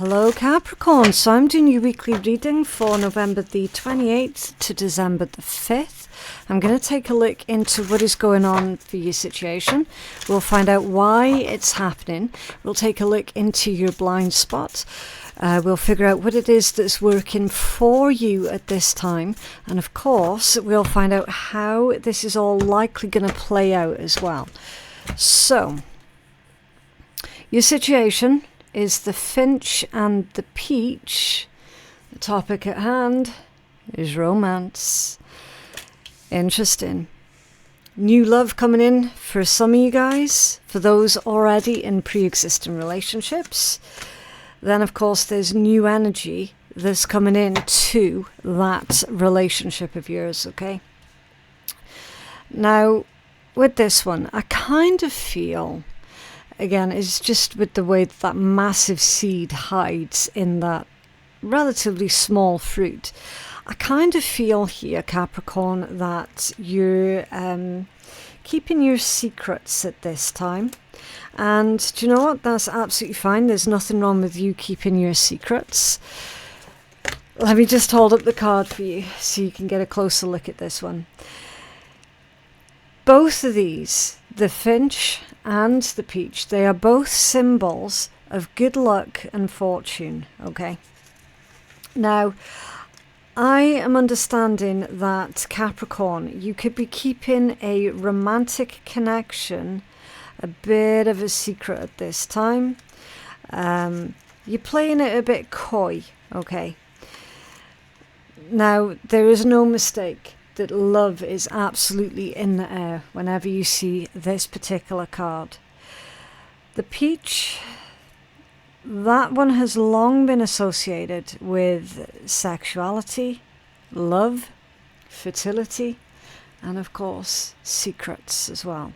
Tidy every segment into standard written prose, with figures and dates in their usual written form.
Hello Capricorn, so I'm doing your weekly reading for November the 28th to December the 5th. I'm going to take a look into what is going on for your situation. We'll find out why it's happening. We'll take a look into your blind spot. We'll figure out what it is that's working for you at this time. And of course, we'll find out how this is all likely going to play out as well. So, your situation is the finch and the peach. The topic at hand is romance. Interesting. New love coming in for some of you guys, for those already in pre-existing relationships. Then of course there's new energy that's coming in to that relationship of yours, okay? Now with this one, I kind of feel, again, it's just with the way that massive seed hides in that relatively small fruit. I kind of feel here, Capricorn, that you're keeping your secrets at this time. And do you know what? That's absolutely fine. There's nothing wrong with you keeping your secrets. Let me just hold up the card for you so you can get a closer look at this one. Both of these, the finch and the peach, they are both symbols of good luck and fortune, okay? Now, I am understanding that, Capricorn, you could be keeping a romantic connection a bit of a secret at this time. You're playing it a bit coy, okay? Now, there is no mistake that love is absolutely in the air whenever you see this particular card. The peach, that one has long been associated with sexuality, love, fertility, and of course secrets as well.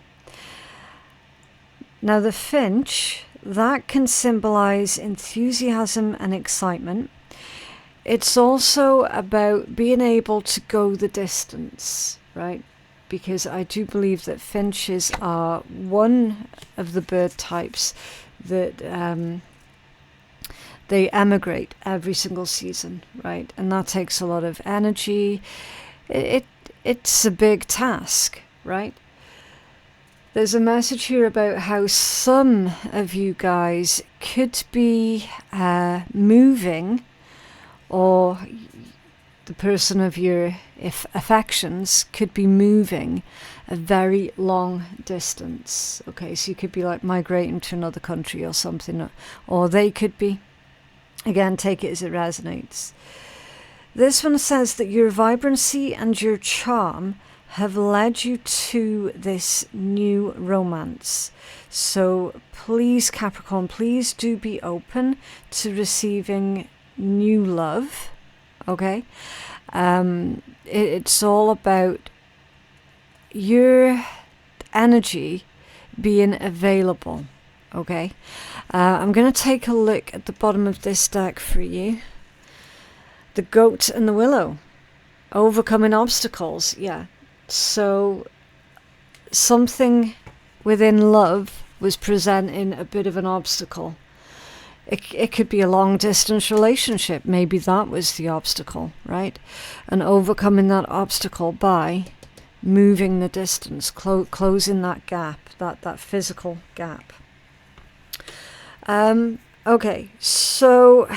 Now the finch, that can symbolize enthusiasm and excitement. It's also about being able to go the distance, right? Because I do believe that finches are one of the bird types that they emigrate every single season, right? And that takes a lot of energy. It's a big task, right? There's a message here about how some of you guys could be moving, or the person of your affections could be moving a very long distance. Okay, so you could be like migrating to another country or something, or they could be. Again, take it as it resonates. This one says that your vibrancy and your charm have led you to this new romance. So please, Capricorn, please do be open to receiving new love, okay? It's all about your energy being available, okay? I'm going to take a look at the bottom of this deck for you. The goat and the willow. Overcoming obstacles, yeah. So something within love was presenting a bit of an obstacle. It could be a long distance relationship. Maybe that was the obstacle, right? And overcoming that obstacle by moving the distance, closing that gap, that physical gap. Okay, so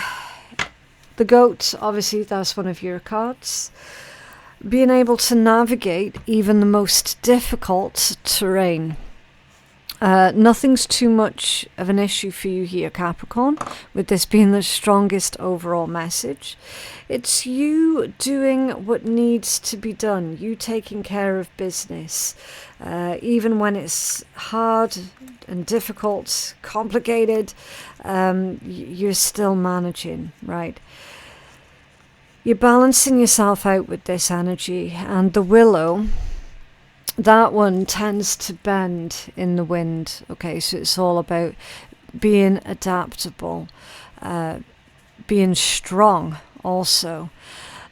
the goat, obviously that's one of your cards. Being able to navigate even the most difficult terrain. Nothing's too much of an issue for you here, Capricorn, with this being the strongest overall message. It's you doing what needs to be done, you taking care of business, even when it's hard and difficult, complicated, you're still managing, right? You're balancing yourself out with this energy, and the willow, that one tends to bend in the wind, okay? So it's all about being adaptable, being strong also,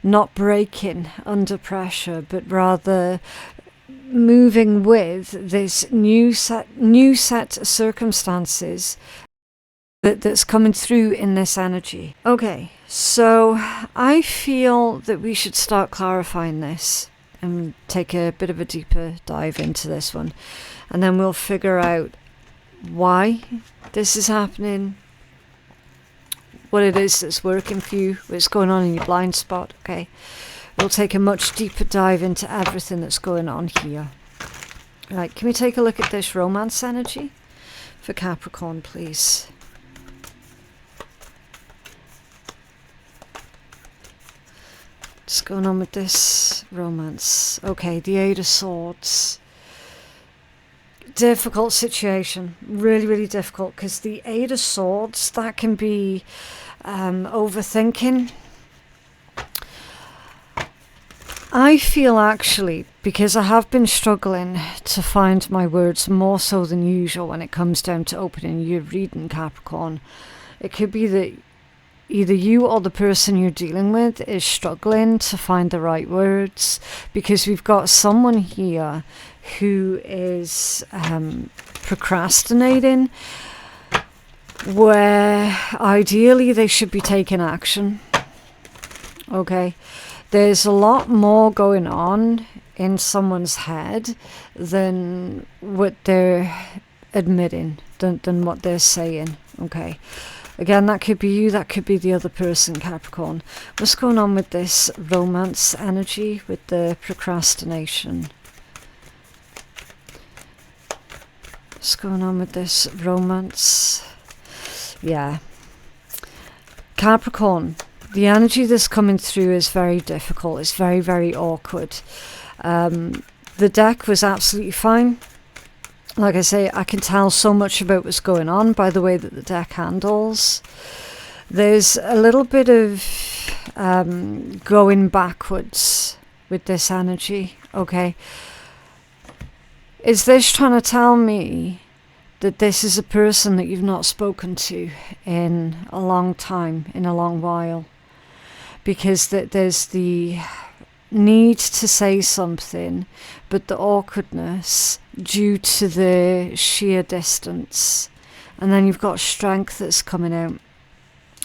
not breaking under pressure, but rather moving with this new set of circumstances that's coming through in this energy. Okay, so I feel that we should start clarifying this and take a bit of a deeper dive into this one, and then we'll figure out why this is happening, what it is that's working for you, what's going on in your blind spot. Okay, we'll take a much deeper dive into everything that's going on here. Right, can we take a look at this romance energy for Capricorn, please? What's going on with this romance? Okay, the Eight of Swords. Difficult situation, really, really difficult, because the Eight of Swords, that can be overthinking. I feel actually, because I have been struggling to find my words more so than usual when it comes down to opening your reading, Capricorn, it could be that either you or the person you're dealing with is struggling to find the right words, because we've got someone here who is procrastinating, where ideally they should be taking action. Okay, there's a lot more going on in someone's head than what they're admitting, than what they're saying. Okay, again, that could be you, that could be the other person, Capricorn. What's going on with this romance energy, with the procrastination? What's going on with this romance? Yeah. Capricorn, the energy that's coming through is very difficult. It's very, very awkward. The deck was absolutely fine. Like I say, I can tell so much about what's going on by the way that the deck handles. There's a little bit of going backwards with this energy, okay? Is this trying to tell me that this is a person that you've not spoken to in a long time, in a long while? Because there's the need to say something, but the awkwardness due to the sheer distance. And then you've got strength that's coming out.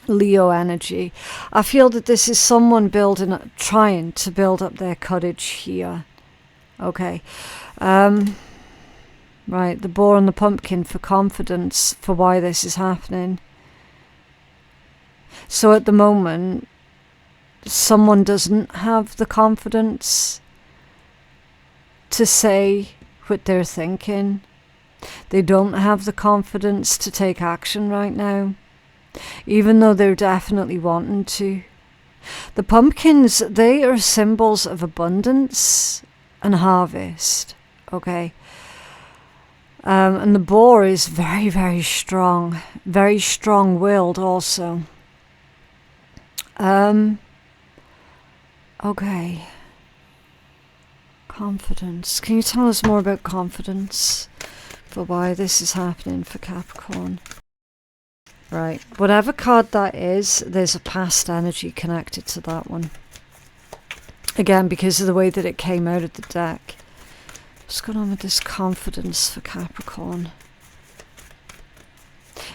Leo energy. I feel that this is someone trying to build up their courage here. Okay. Right, the boar and the pumpkin for confidence, for why this is happening. So at the moment, someone doesn't have the confidence to say what they're thinking. They don't have the confidence to take action right now, even though they're definitely wanting to. The pumpkins, they are symbols of abundance and harvest, okay? And the boar is very, very strong-willed also. Okay. Confidence. Can you tell us more about confidence for why this is happening for Capricorn? Right. Whatever card that is, there's a past energy connected to that one. Again, because of the way that it came out of the deck. What's going on with this confidence for Capricorn?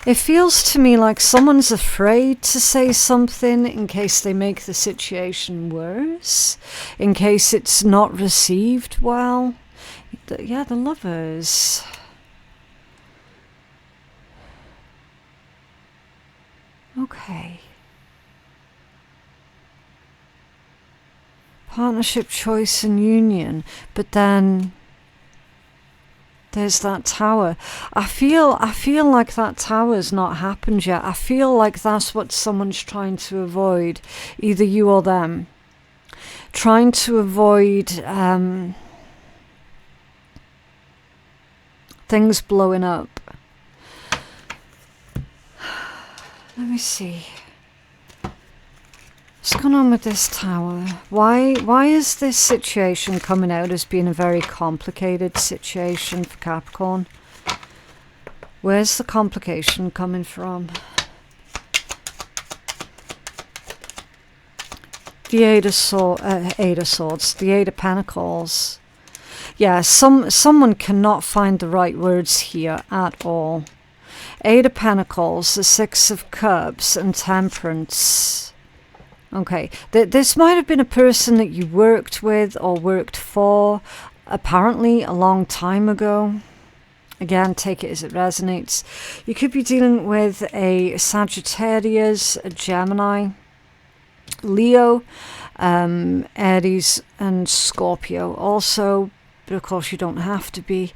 It feels to me like someone's afraid to say something in case they make the situation worse, in case it's not received well. Yeah, the Lovers. Okay. Partnership, choice and union, but then there's that Tower. I feel like that Tower's not happened yet. I feel like that's what someone's trying to avoid, either you or them. Trying to avoid things blowing up. Let me see. What's going on with this Tower? Why is this situation coming out as being a very complicated situation for Capricorn? Where's the complication coming from? The Eight of Swords, the Eight of Pentacles. Yeah, someone cannot find the right words here at all. Eight of Pentacles, the Six of Cups, and Temperance. Okay, this might have been a person that you worked with or worked for, apparently a long time ago. Again, take it as it resonates. You could be dealing with a Sagittarius, a Gemini, Leo, Aries, and Scorpio also, but of course you don't have to be.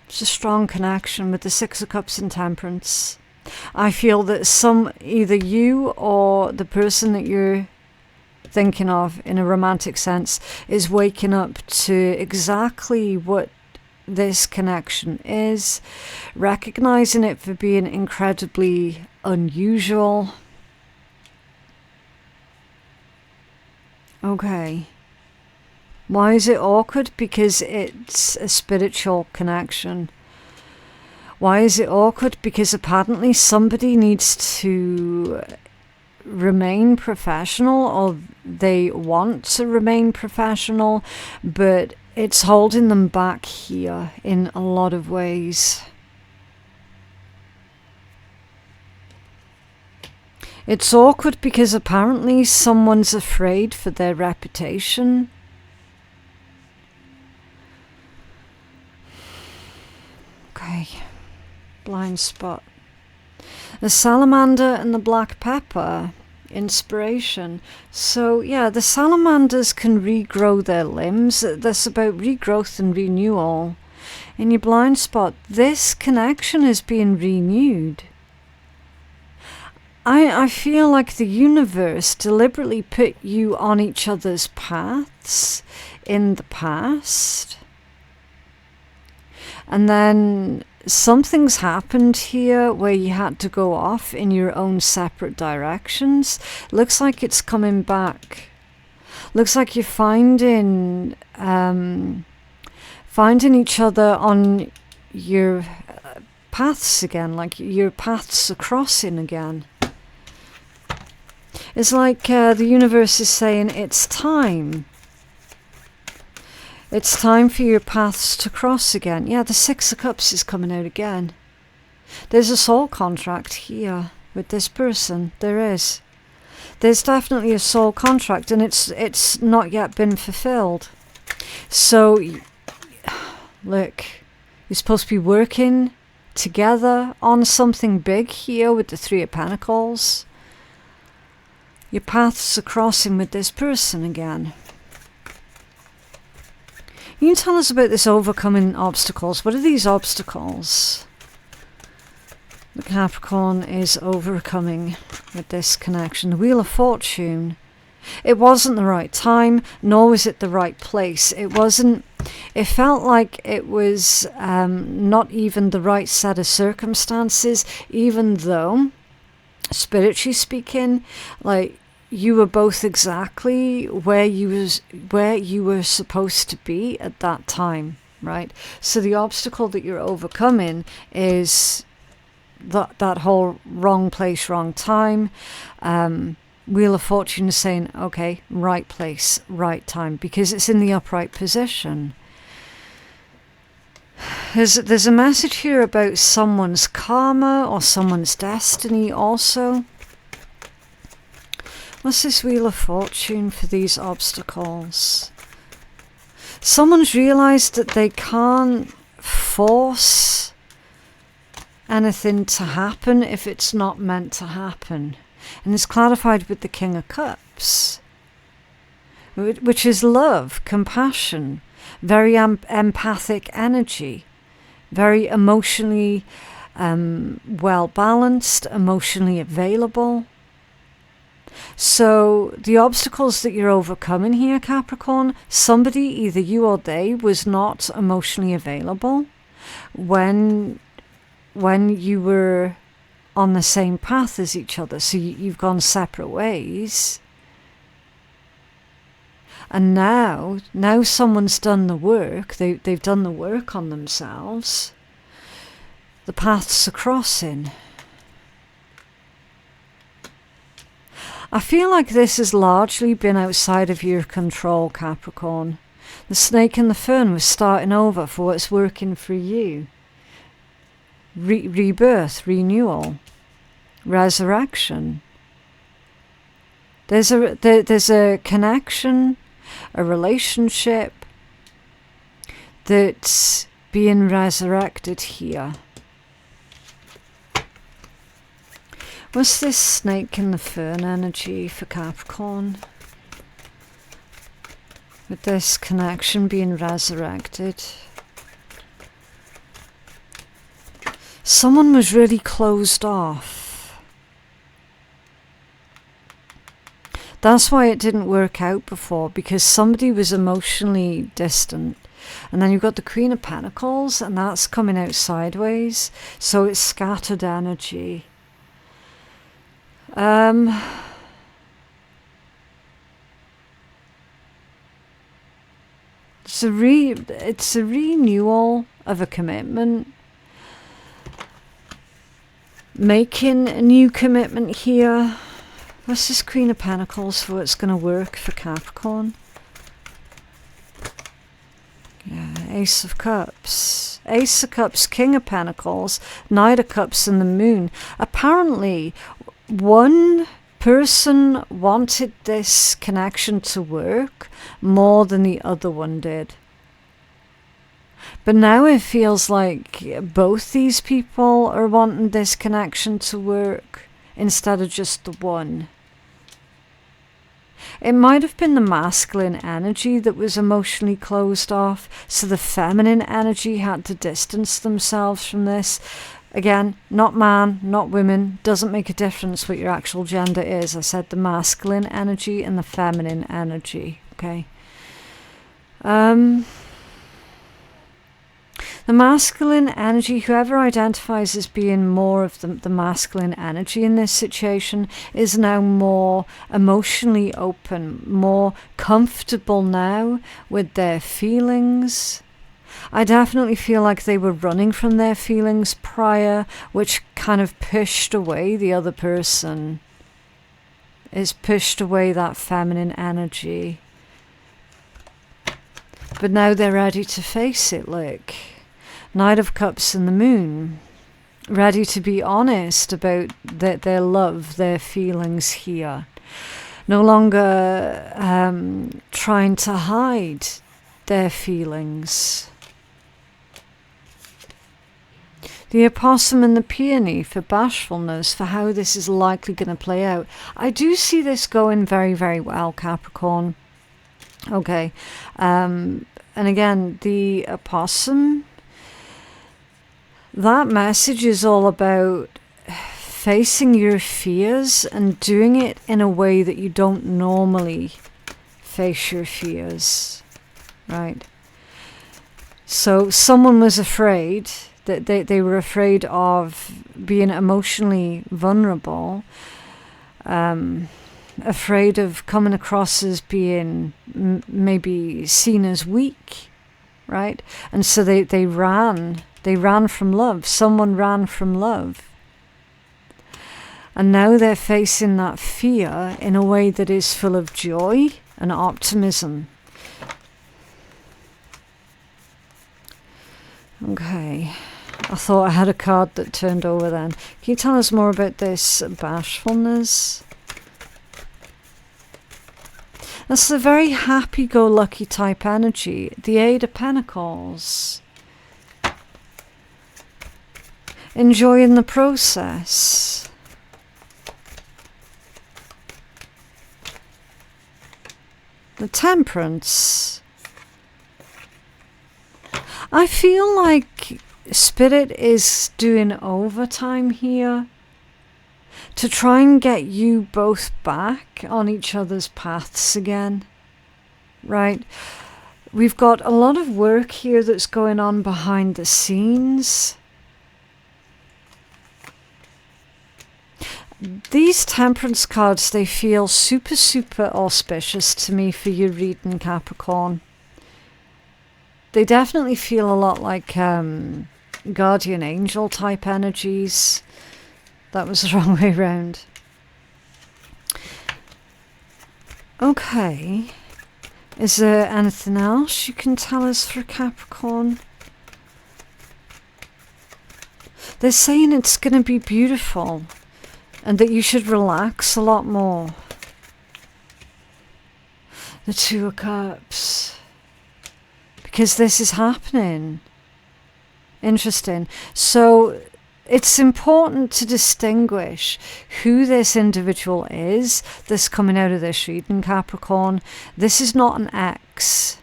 It's a strong connection with the Six of Cups and Temperance. I feel that either you or the person that you're thinking of in a romantic sense is waking up to exactly what this connection is, recognizing it for being incredibly unusual. Okay. Why is it awkward? Because it's a spiritual connection. Why is it awkward? Because apparently somebody needs to remain professional, or they want to remain professional, but it's holding them back here in a lot of ways. It's awkward because apparently someone's afraid for their reputation. Okay, blind spot. The salamander and the black pepper, inspiration. So yeah, the salamanders can regrow their limbs. That's about regrowth and renewal. In your blind spot, this connection is being renewed. I feel like the universe deliberately put you on each other's paths in the past. And then something's happened here where you had to go off in your own separate directions. Looks like it's coming back. Looks like you're finding each other on your paths again, like your paths are crossing again. It's like the universe is saying it's time. It's time for your paths to cross again. Yeah, the Six of Cups is coming out again. There's a soul contract here with this person. There is. There's definitely a soul contract, and it's not yet been fulfilled. So, look, you're supposed to be working together on something big here with the Three of Pentacles. Your paths are crossing with this person again. You can tell us about this overcoming obstacles. What are these obstacles the Capricorn is overcoming with this connection? The Wheel of Fortune. It wasn't the right time, nor was it the right place. It felt like it was not even the right set of circumstances, even though, spiritually speaking, like, you were both exactly where you were supposed to be at that time, right? So the obstacle that you're overcoming is that whole wrong place, wrong time. Wheel of Fortune is saying, okay, right place, right time, because it's in the upright position. There's a message here about someone's karma or someone's destiny also. What's this Wheel of Fortune for these obstacles? Someone's realized that they can't force anything to happen if it's not meant to happen. And it's clarified with the King of Cups, which is love, compassion, very empathic energy, very emotionally well balanced, emotionally available. So the obstacles that you're overcoming here, Capricorn, somebody, either you or they, was not emotionally available when you were on the same path as each other. So you've gone separate ways. And now someone's done the work. They've done the work on themselves. The paths are crossing. I feel like this has largely been outside of your control, Capricorn. The snake and the fern was starting over for what's working for you. Rebirth, renewal, resurrection. There's a connection, a relationship that's being resurrected here. What's this snake and the fern energy for Capricorn? With this connection being resurrected. Someone was really closed off. That's why it didn't work out before, because somebody was emotionally distant. And then you've got the Queen of Pentacles, and that's coming out sideways. So it's scattered energy. It's a renewal of a commitment. Making a new commitment here. What's this Queen of Pentacles for what's going to work for Capricorn? Yeah, Ace of Cups. Ace of Cups, King of Pentacles, Knight of Cups and the Moon. Apparently, one person wanted this connection to work more than the other one did. But now it feels like both these people are wanting this connection to work instead of just the one. It might have been the masculine energy that was emotionally closed off, so the feminine energy had to distance themselves from this. Again, not man, not women, doesn't make a difference what your actual gender is. I said the masculine energy and the feminine energy, okay? The masculine energy, whoever identifies as being more of the masculine energy in this situation, is now more emotionally open, more comfortable now with their feelings. I definitely feel like they were running from their feelings prior, which kind of pushed away the other person. It's pushed away that feminine energy. But now they're ready to face it, look. Knight of Cups and the Moon. Ready to be honest about their love, their feelings here. No longer trying to hide their feelings. The opossum and the peony for bashfulness, for how this is likely going to play out. I do see this going very, very well, Capricorn. Okay. And again, the opossum, that message is all about facing your fears and doing it in a way that you don't normally face your fears, right? So someone was afraid, that they were afraid of being emotionally vulnerable, afraid of coming across as being maybe seen as weak, right? And so they ran from love. Someone ran from love. And now they're facing that fear in a way that is full of joy and optimism. Okay. I thought I had a card that turned over then. Can you tell us more about this bashfulness? That's the very happy-go-lucky type energy. The Eight of Pentacles. Enjoying the process. The Temperance. I feel like Spirit is doing overtime here to try and get you both back on each other's paths again, right? We've got a lot of work here that's going on behind the scenes. These Temperance cards, they feel super, super auspicious to me for your reading, Capricorn. They definitely feel a lot like guardian angel type energies. That was the wrong way around. Okay. Is there anything else you can tell us for Capricorn? They're saying it's going to be beautiful and that you should relax a lot more. The Two of Cups. Because this is happening. Interesting. So it's important to distinguish who this individual is that's coming out of this reading, Capricorn. This is not an ex.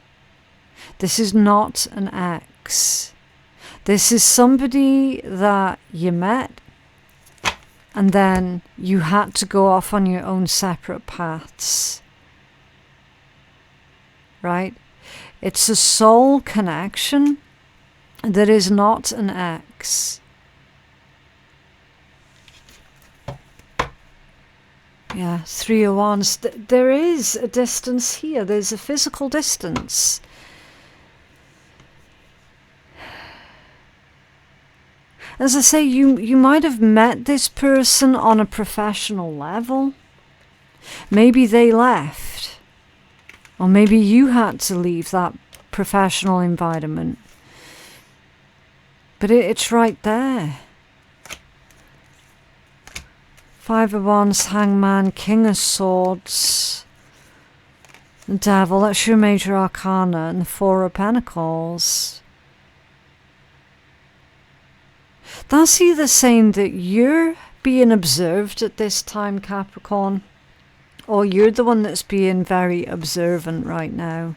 This is not an ex. This is somebody that you met and then you had to go off on your own separate paths. Right? It's a soul connection that is not an ex. Yeah, Three of Wands. There is a distance here. There's a physical distance. As I say, you might have met this person on a professional level. Maybe they left. Or maybe you had to leave that professional environment. But it's right there. Five of Wands, Hangman, King of Swords, the Devil, that's your major arcana, and the Four of Pentacles. That's either saying that you're being observed at this time, Capricorn, or you're the one that's being very observant right now.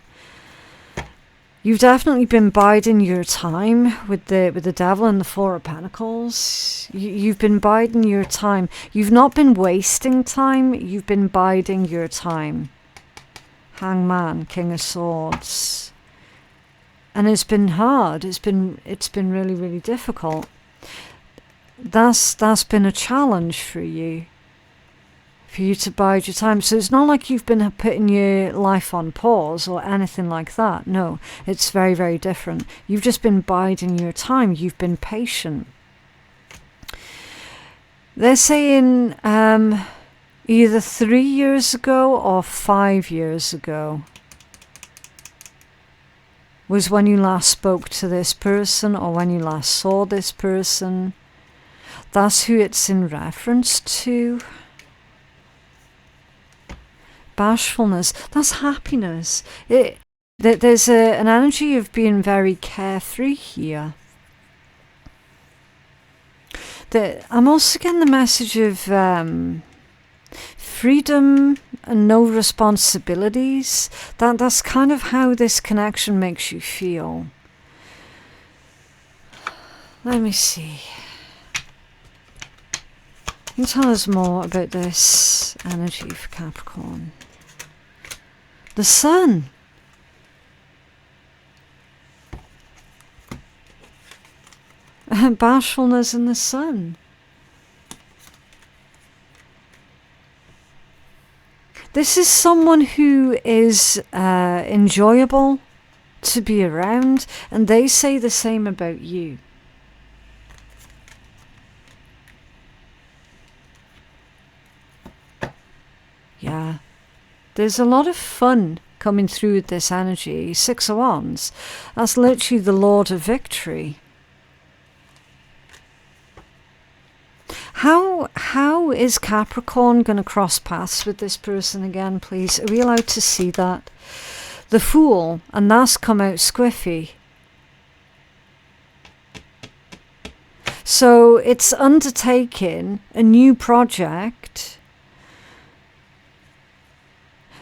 You've definitely been biding your time with the Devil and the Four of Pentacles. You've been biding your time. You've not been wasting time. You've been biding your time. Hangman, King of Swords. And it's been hard. It's been really, really difficult. That's been a challenge for you to bide your time. So it's not like you've been putting your life on pause or anything like that. No, it's very, very different. You've just been biding your time. You've been patient. They're saying either 3 years ago or 5 years ago was when you last spoke to this person or when you last saw this person. That's who it's in reference to. Bashfulness, that's happiness. There's an energy of being very carefree here. I'm also getting the message of freedom and no responsibilities. That's kind of how this connection makes you feel. Let me see. Can you tell us more about this energy for Capricorn? The Sun. Bashfulness in the Sun. This is someone who is enjoyable to be around, and they say the same about you. Yeah, there's a lot of fun coming through with this energy. Six of Wands, that's literally the Lord of Victory. How is Capricorn going to cross paths with this person again, please? Are we allowed to see that? The Fool, and that's come out squiffy. So it's undertaking a new project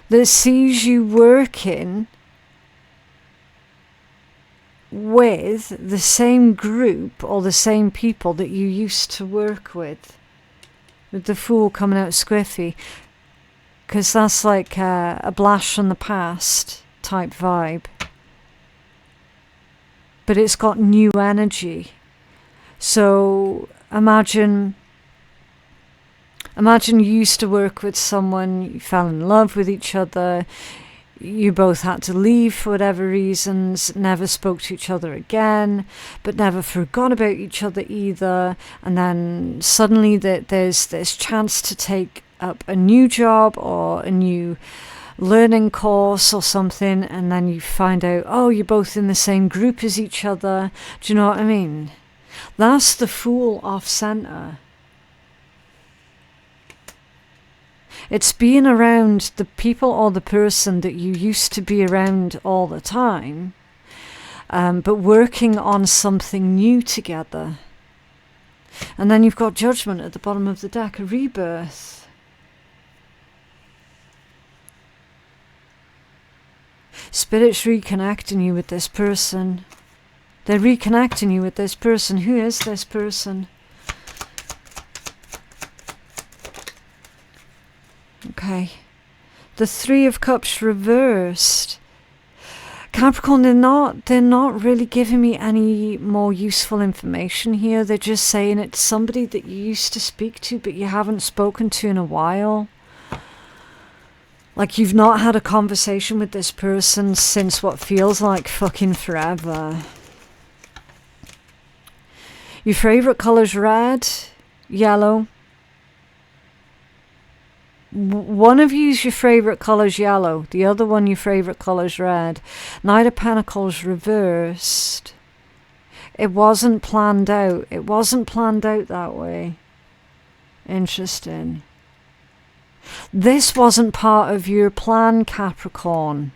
that sees you working with the same group or the same people that you used to work with the Fool coming out squiffy, because that's like a blast from the past type vibe, but it's got new energy. So imagine you used to work with someone, you fell in love with each other, you both had to leave for whatever reasons, never spoke to each other again, but never forgot about each other either. And then suddenly there's this chance to take up a new job or a new learning course or something, and then you find out, oh, you're both in the same group as each other. Do you know what I mean? That's the Fool off center. It's being around the people or the person that you used to be around all the time, but working on something new together. And then you've got Judgment at the bottom of the deck, a rebirth. Spirit's reconnecting you with this person. They're reconnecting you with this person. Who is this person? Okay. The Three of Cups reversed. Capricorn, they're not really giving me any more useful information here. They're just saying it's somebody that you used to speak to but you haven't spoken to in a while. Like you've not had a conversation with this person since what feels like fucking forever. Your favourite colour's red, yellow. One of you's your favourite colour's yellow. The other one your favourite colour's red. Knight of Pentacles reversed. It wasn't planned out. It wasn't planned out that way. Interesting. This wasn't part of your plan, Capricorn.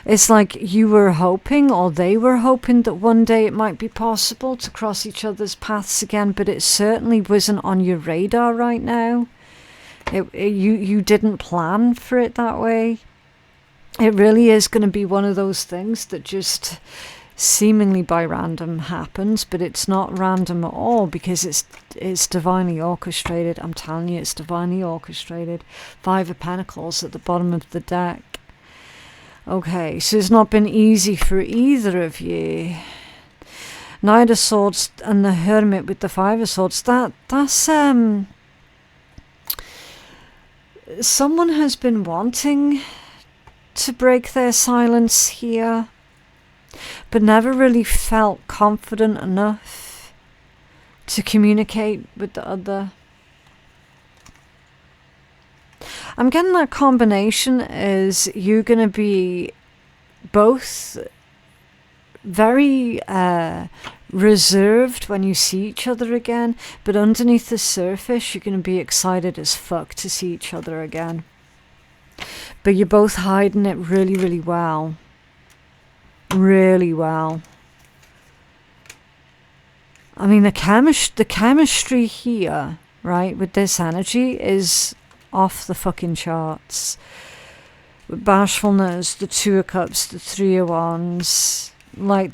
It's like you were hoping, or they were hoping, that one day it might be possible to cross each other's paths again, but it certainly wasn't on your radar right now. You didn't plan for it that way. It really is going to be one of those things that just seemingly by random happens, but it's not random at all because it's divinely orchestrated. I'm telling you, it's divinely orchestrated. Five of Pentacles at the bottom of the deck. Okay, so it's not been easy for either of you. Knight of Swords and the Hermit with the Five of Swords. That's someone has been wanting to break their silence here, but never really felt confident enough to communicate with the other. I'm getting that combination is you're going to be both very reserved when you see each other again, but underneath the surface you're going to be excited as fuck to see each other again. But you're both hiding it really, really well. Really well. I mean, the chemistry here, right, with this energy is off the fucking charts. With bashfulness, the Two of Cups, the Three of Wands, like,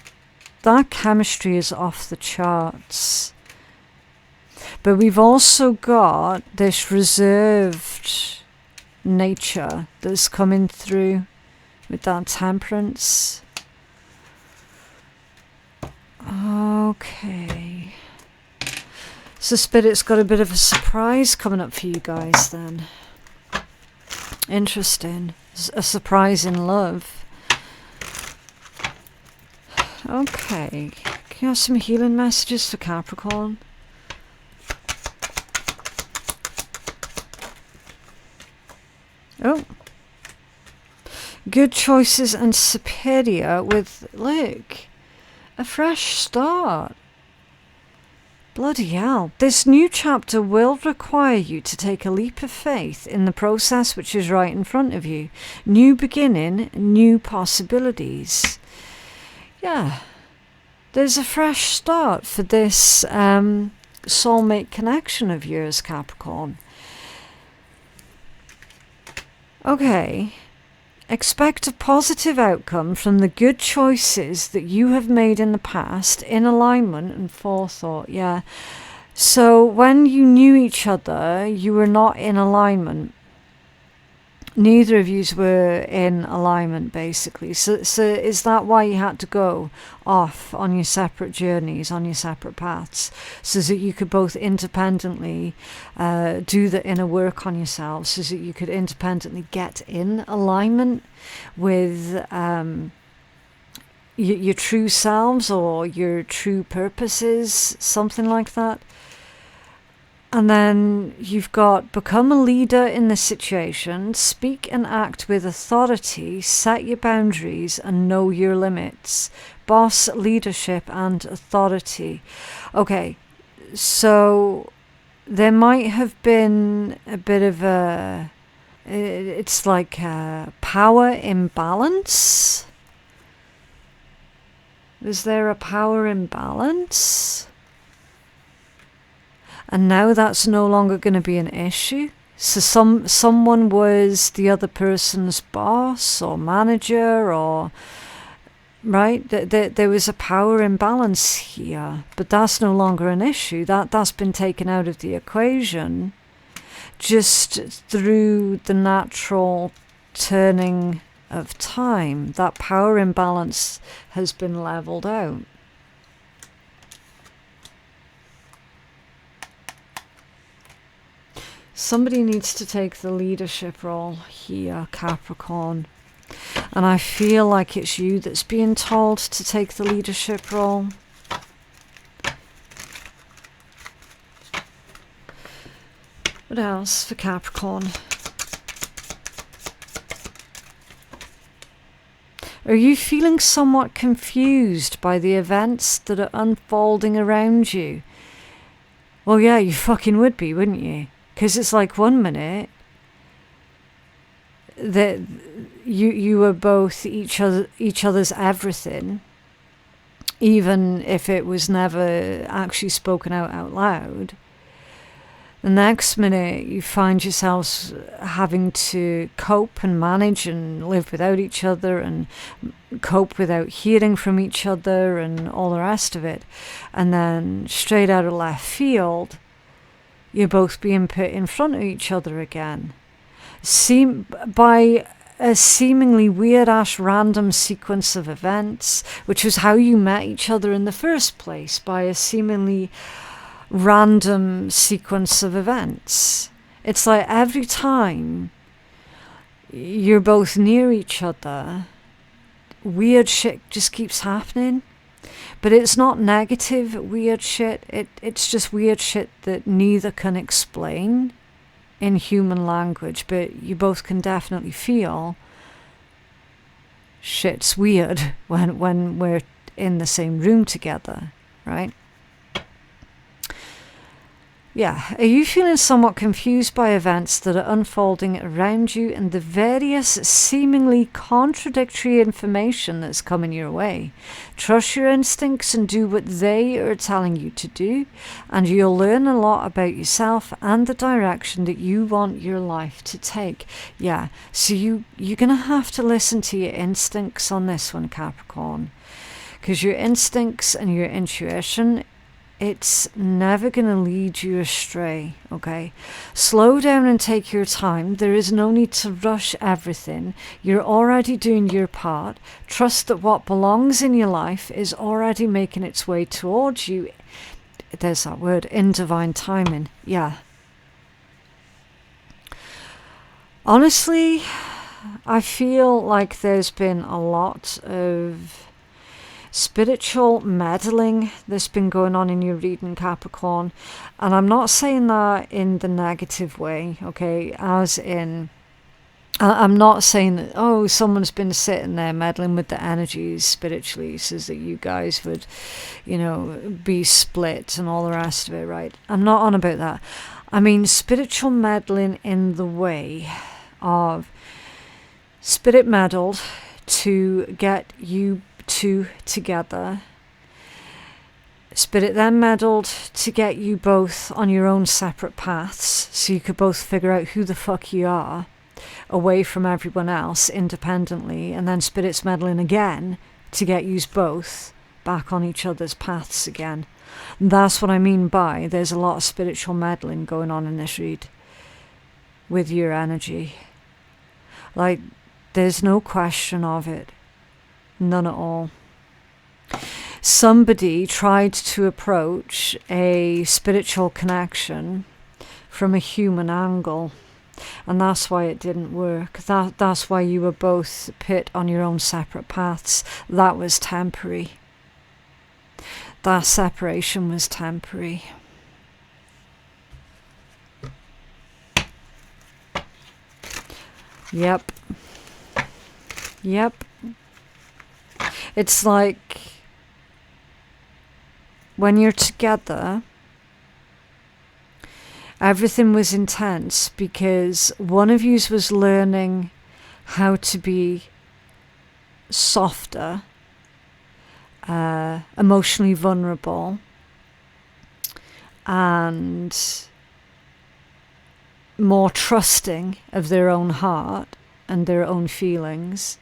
that chemistry is off the charts. But we've also got this reserved nature that's coming through with that Temperance. Okay. So Spirit's got a bit of a surprise coming up for you guys then. Interesting. A surprise in love. Okay. Can you have some healing messages for Capricorn? Oh. Good choices and superior with, look, a fresh start. Bloody hell. This new chapter will require you to take a leap of faith in the process which is right in front of you. New beginning, new possibilities. Yeah. There's a fresh start for this soulmate connection of yours, Capricorn. Okay. Expect a positive outcome from the good choices that you have made in the past, in alignment and forethought. Yeah. So when you knew each other, you were not in alignment. Neither of you were in alignment, basically. So is that why you had to go off on your separate journeys, on your separate paths, so that you could both independently do the inner work on yourselves, so that you could independently get in alignment with your true selves or your true purposes, something like that? And then you've got become a leader in the situation, speak and act with authority, set your boundaries and know your limits. Boss, leadership and authority. Okay, so there might have been a bit of a, it's like a power imbalance. Is there a power imbalance? And now that's no longer going to be an issue. So someone was the other person's boss or manager, or right? There was a power imbalance here, but that's no longer an issue. That's been taken out of the equation just through the natural turning of time. That power imbalance has been leveled out. Somebody needs to take the leadership role here, Capricorn. And I feel like it's you that's being told to take the leadership role. What else for Capricorn? Are you feeling somewhat confused by the events that are unfolding around you? Well, yeah, you fucking would be, wouldn't you? Because it's like 1 minute that you were both each other's everything, even if it was never actually spoken out loud. The next minute you find yourselves having to cope and manage and live without each other and cope without hearing from each other and all the rest of it. And then straight out of left field, you're both being put in front of each other again. By a seemingly weird-ass random sequence of events, which was how you met each other in the first place, by a seemingly random sequence of events. It's like every time you're both near each other, weird shit just keeps happening. But it's not negative weird shit, it's just weird shit that neither can explain in human language, but you both can definitely feel shit's weird when we're in the same room together, right? Yeah, are you feeling somewhat confused by events that are unfolding around you and the various seemingly contradictory information that's coming your way? Trust your instincts and do what they are telling you to do, and you'll learn a lot about yourself and the direction that you want your life to take. Yeah, so you're going to have to listen to your instincts on this one, Capricorn, because your instincts and your intuition, it's never going to lead you astray, okay? Slow down and take your time. There is no need to rush everything. You're already doing your part. Trust that what belongs in your life is already making its way towards you. There's that word, in divine timing. Yeah. Honestly, I feel like there's been a lot of spiritual meddling that's been going on in your reading, Capricorn, and I'm not saying that in the negative way, okay, as in I'm not saying that, oh, someone's been sitting there meddling with the energies spiritually so that you guys would, be split and all the rest of it, right? I'm not on about that. I mean spiritual meddling in the way of spirit meddled to get you two together. Spirit then meddled to get you both on your own separate paths so you could both figure out who the fuck you are away from everyone else independently, and then Spirit's meddling again to get you both back on each other's paths again. And that's what I mean by there's a lot of spiritual meddling going on in this read with your energy. Like, there's no question of it. None at all. Somebody tried to approach a spiritual connection from a human angle, and that's why it didn't work. That's why you were both put on your own separate paths. That was temporary. That separation was temporary. Yep. Yep. It's like when you're together, everything was intense because one of you was learning how to be softer, emotionally vulnerable, and more trusting of their own heart and their own feelings.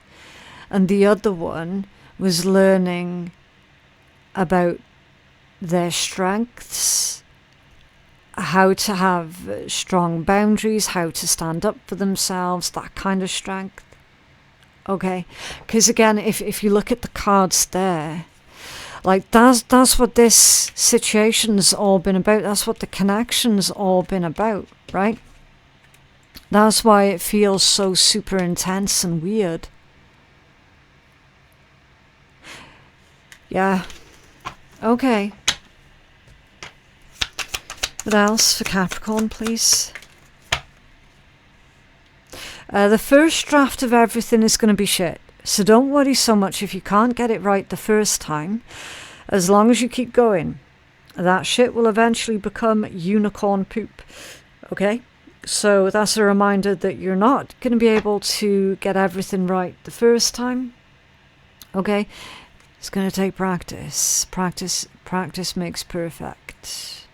And the other one was learning about their strengths, how to have strong boundaries, how to stand up for themselves, that kind of strength. Okay, because again, if you look at the cards there, like that's what this situation's all been about. That's what the connection's all been about, right? That's why it feels so super intense and weird. Yeah. Okay. What else for Capricorn, please? The first draft of everything is going to be shit. So don't worry so much if you can't get it right the first time. As long as you keep going, that shit will eventually become unicorn poop. Okay? So that's a reminder that you're not going to be able to get everything right the first time. Okay? It's going to take practice. Practice makes perfect.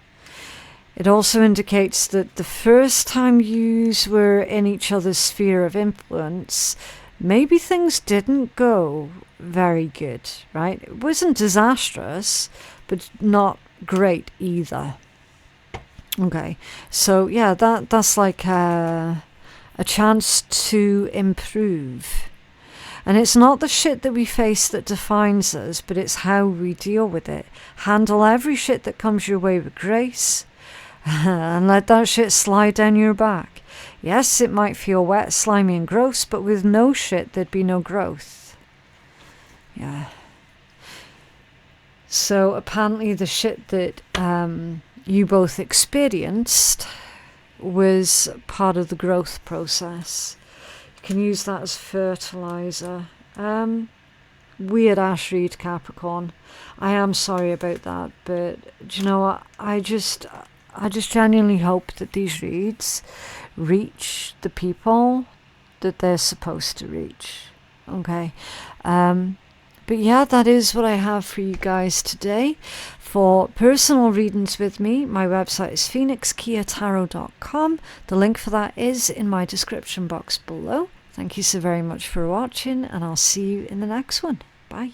It also indicates that the first time you were in each other's sphere of influence, maybe things didn't go very good, right? It wasn't disastrous, but not great either. Okay, so yeah, that's like a chance to improve. And it's not the shit that we face that defines us, but it's how we deal with it. Handle every shit that comes your way with grace, and let that shit slide down your back. Yes, it might feel wet, slimy and gross, but with no shit there'd be no growth. Yeah. So apparently the shit that you both experienced was part of the growth process. You can use that as fertilizer. Weird ash read, Capricorn. I am sorry about that, but do you know what? I just genuinely hope that these reads reach the people that they're supposed to reach. Okay. But yeah, that is what I have for you guys today. For personal readings with me, my website is phoenixkeiatarot.com. The link for that is in my description box below. Thank you so very much for watching, and I'll see you in the next one. Bye.